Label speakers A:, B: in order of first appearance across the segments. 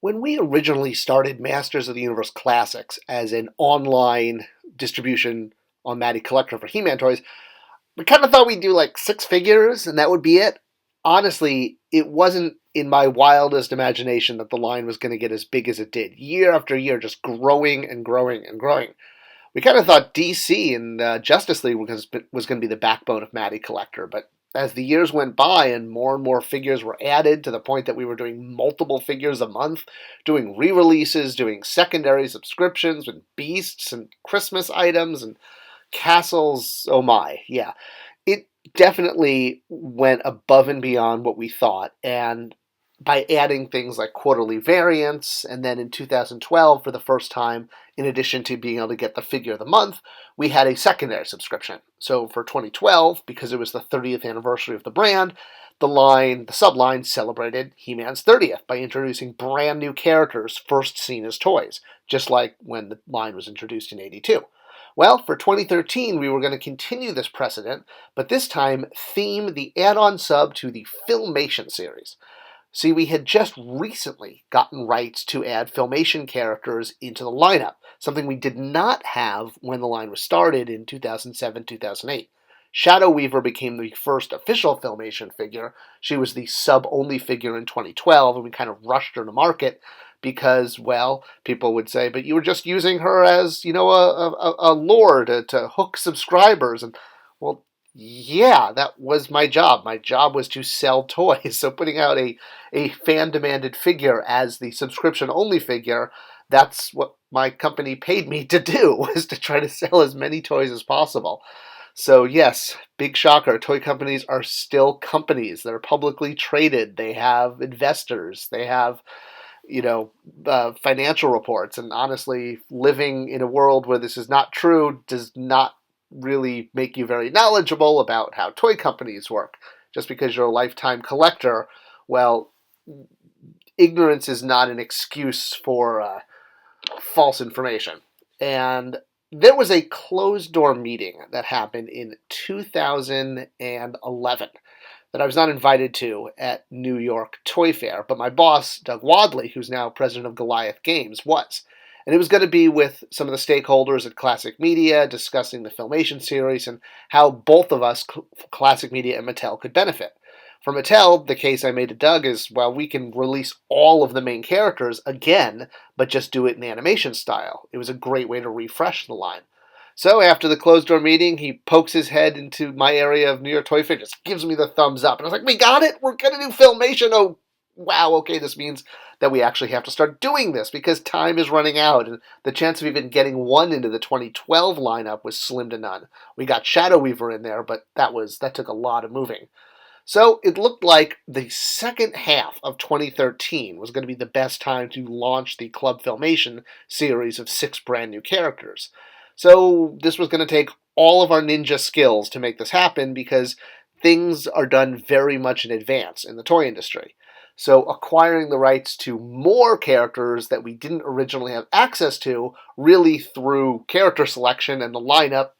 A: When we originally started Masters of the Universe Classics as an online distribution on Matty Collector for He-Man toys, we kind of thought we'd do like 6 figures and that would be it. Honestly, it wasn't in my wildest imagination that the line was going to get as big as it did. Year after year, just growing and growing and growing. We kind of thought DC and Justice League was going to be the backbone of Matty Collector, but as the years went by and more figures were added to the point that we were doing multiple figures a month, doing re-releases, doing secondary subscriptions with beasts and Christmas items and castles, oh my, yeah. It definitely went above and beyond what we thought, and by adding things like quarterly variants, and then in 2012, for the first time, in addition to being able to get the figure of the month, we had a secondary subscription. So for 2012, because it was the 30th anniversary of the brand, the subline celebrated He-Man's 30th by introducing brand new characters first seen as toys, just like when the line was introduced in '82. Well, for 2013, we were going to continue this precedent, but this time theme the add-on sub to the Filmation series. See, we had just recently gotten rights to add Filmation characters into the lineup, something we did not have when the line was started in 2007-2008. Shadow Weaver became the first official Filmation figure. She was the sub-only figure in 2012, and we kind of rushed her to market because, well, people would say, but you were just using her as, a lure to hook subscribers. And, well, yeah, that was my job. My job was to sell toys. So putting out a fan-demanded figure as the subscription-only figure, that's what my company paid me to do, was to try to sell as many toys as possible. So yes, big shocker, toy companies are still companies. They're publicly traded. They have investors. They have, financial reports. And honestly, living in a world where this is not true does not really make you very knowledgeable about how toy companies work. Just because you're a lifetime collector, well, ignorance is not an excuse for false information. And there was a closed-door meeting that happened in 2011 that I was not invited to at New York Toy Fair, but my boss, Doug Wadley, who's now president of Goliath Games, was. And it was going to be with some of the stakeholders at Classic Media, discussing the Filmation series and how both of us, Classic Media and Mattel, could benefit. For Mattel, the case I made to Doug is, well, we can release all of the main characters again, but just do it in animation style. It was a great way to refresh the line. So after the closed-door meeting, he pokes his head into my area of New York Toy Fair, just gives me the thumbs up. And I was like, we got it! We're going to do Filmation! Oh, wow, okay, this means that we actually have to start doing this because time is running out, and the chance of even getting one into the 2012 lineup was slim to none. We got Shadow Weaver in there, but that took a lot of moving. So it looked like the second half of 2013 was going to be the best time to launch the Club Filmation series of 6 brand new characters. So this was going to take all of our ninja skills to make this happen because things are done very much in advance in the toy industry. So acquiring the rights to more characters that we didn't originally have access to really threw character selection and the lineup,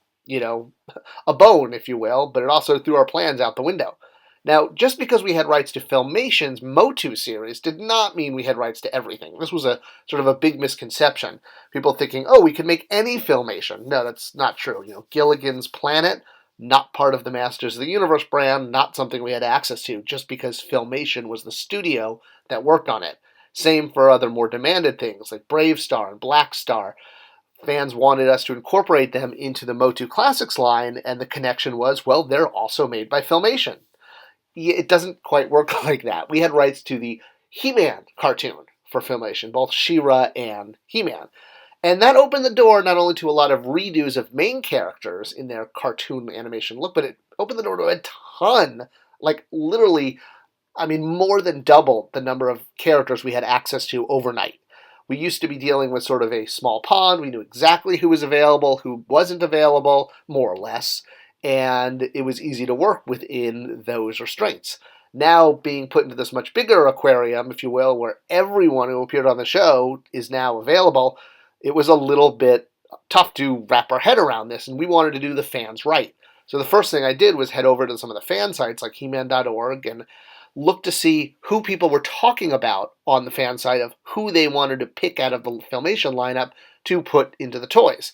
A: a bone, if you will, but it also threw our plans out the window. Now, just because we had rights to Filmation's MOTU series did not mean we had rights to everything. This was a sort of a big misconception. People thinking, oh, we can make any Filmation. No, that's not true. Gilligan's Planet, not part of the Masters of the Universe brand, not something we had access to, just because Filmation was the studio that worked on it. Same for other more demanded things like Brave Star and Black Star. Fans wanted us to incorporate them into the MOTU Classics line, and the connection was, well, they're also made by Filmation. It doesn't quite work like that. We had rights to the He-Man cartoon for Filmation, both She-Ra and He-Man. And that opened the door not only to a lot of redos of main characters in their cartoon animation look, but it opened the door to a ton, like literally, more than double the number of characters we had access to overnight. We used to be dealing with sort of a small pond. We knew exactly who was available, who wasn't available, more or less. And it was easy to work within those restraints. Now being put into this much bigger aquarium, if you will, where everyone who appeared on the show is now available, it was a little bit tough to wrap our head around this, and we wanted to do the fans right. So the first thing I did was head over to some of the fan sites like He-Man.org and looked to see who people were talking about on the fan site of who they wanted to pick out of the Filmation lineup to put into the toys.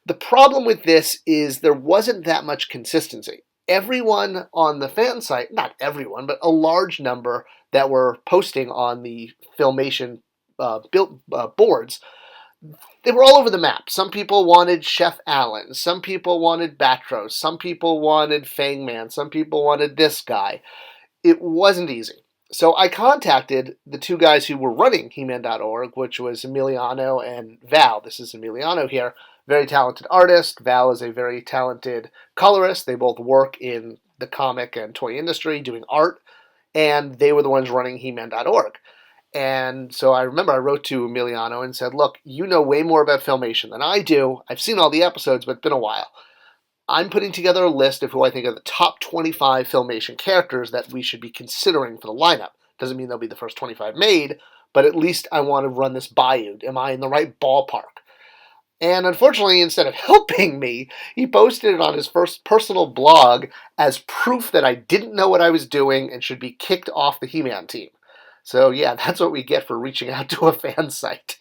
A: The problem with this is there wasn't that much consistency. Everyone on the fan site, not everyone, but a large number that were posting on the Filmation boards, they were all over the map. Some people wanted Chef Allen. Some people wanted Batros. Some people wanted Fang Man. Some people wanted this guy. It wasn't easy. So I contacted the two guys who were running He-Man.org, which was Emiliano and Val. This is Emiliano here, very talented artist. Val is a very talented colorist. They both work in the comic and toy industry doing art, and they were the ones running He-Man.org. And so I remember I wrote to Emiliano and said, look, you know way more about Filmation than I do. I've seen all the episodes, but it's been a while. I'm putting together a list of who I think are the top 25 Filmation characters that we should be considering for the lineup. Doesn't mean they'll be the first 25 made, but at least I want to run this by you. Am I in the right ballpark? And unfortunately, instead of helping me, he posted it on his first personal blog as proof that I didn't know what I was doing and should be kicked off the He-Man team. So yeah, that's what we get for reaching out to a fan site.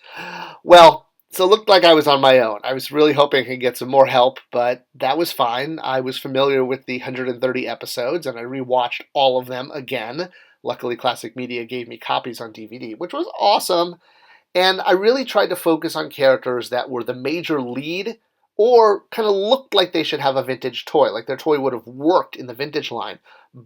A: Well, so it looked like I was on my own. I was really hoping I could get some more help, but that was fine. I was familiar with the 130 episodes, and I rewatched all of them again. Luckily, Classic Media gave me copies on DVD, which was awesome. And I really tried to focus on characters that were the major lead or kind of looked like they should have a vintage toy, like their toy would have worked in the vintage line.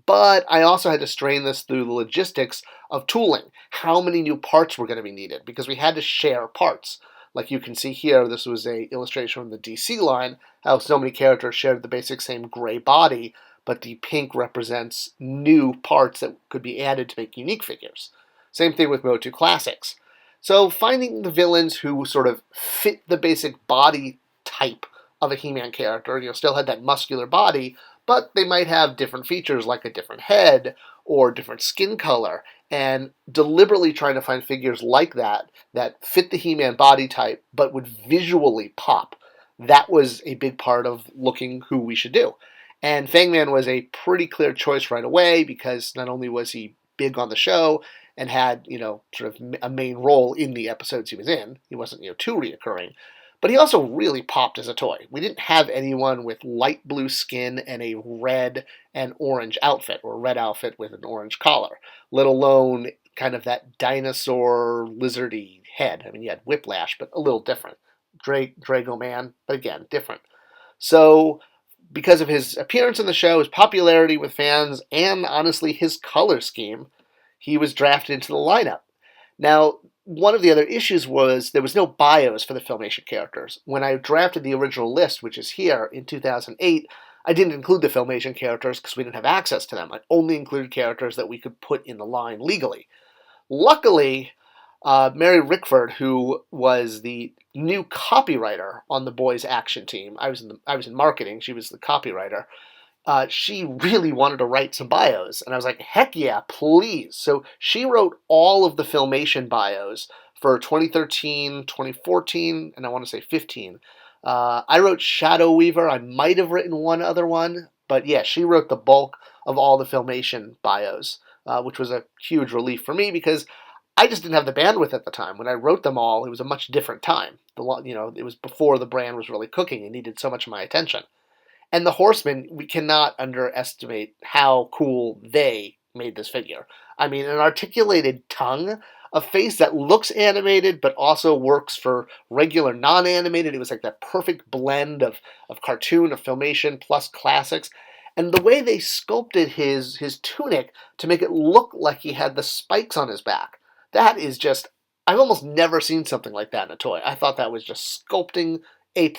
A: But I also had to strain this through the logistics of tooling. How many new parts were going to be needed? Because we had to share parts. Like you can see here, this was an illustration from the DC line, how so many characters shared the basic same gray body, but the pink represents new parts that could be added to make unique figures. Same thing with MOTU Classics. So finding the villains who sort of fit the basic body type of a He-Man character, still had that muscular body, but they might have different features like a different head or different skin color, and deliberately trying to find figures like that fit the He-Man body type but would visually pop. That was a big part of looking who we should do. And Fang Man was a pretty clear choice right away because not only was he big on the show and had, sort of a main role in the episodes he was in, he wasn't, too reoccurring, but he also really popped as a toy. We didn't have anyone with light blue skin and a red and orange outfit, or a red outfit with an orange collar, let alone kind of that dinosaur lizardy head. I mean, you had Whiplash, but a little different. Drago Man, but again, different. So because of his appearance in the show, his popularity with fans, and honestly his color scheme, he was drafted into the lineup. Now, one of the other issues was there was no bios for the Filmation characters. When I drafted the original list, which is here, in 2008, I didn't include the Filmation characters because we didn't have access to them. I only included characters that we could put in the line legally. Luckily, Mary Rickford, who was the new copywriter on the boys' action team, I was in marketing, she was the copywriter, she really wanted to write some bios. And I was like, heck yeah, please. So she wrote all of the Filmation bios for 2013, 2014, and I want to say 15. I wrote Shadow Weaver. I might have written one other one. But yeah, she wrote the bulk of all the Filmation bios, which was a huge relief for me because I just didn't have the bandwidth at the time. When I wrote them all, it was a much different time. It was before the brand was really cooking and needed so much of my attention. And the Horsemen, we cannot underestimate how cool they made this figure. I mean, an articulated tongue, a face that looks animated but also works for regular non-animated. It was like that perfect blend of cartoon, of Filmation, plus classics. And the way they sculpted his tunic to make it look like he had the spikes on his back, that is just, I've almost never seen something like that in a toy. I thought that was just sculpting A+.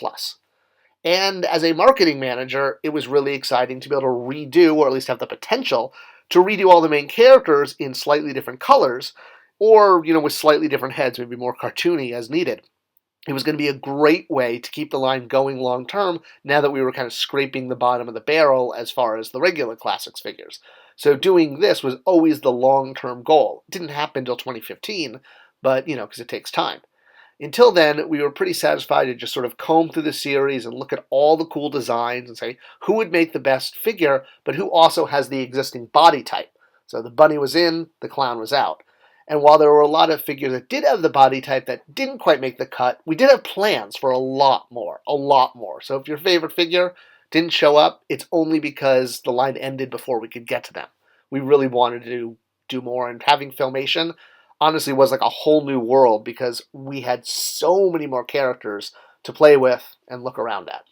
A: And as a marketing manager, it was really exciting to be able to redo, or at least have the potential to redo all the main characters in slightly different colors, or, with slightly different heads, maybe more cartoony as needed. It was going to be a great way to keep the line going long term now that we were kind of scraping the bottom of the barrel as far as the regular classics figures. So doing this was always the long-term goal. It didn't happen until 2015, but, because it takes time. Until then, we were pretty satisfied to just sort of comb through the series and look at all the cool designs and say who would make the best figure, but who also has the existing body type. So the bunny was in, the clown was out. And while there were a lot of figures that did have the body type that didn't quite make the cut, we did have plans for a lot more, a lot more. So if your favorite figure didn't show up, it's only because the line ended before we could get to them. We really wanted to do more, and having Filmation honestly was like a whole new world because we had so many more characters to play with and look around at.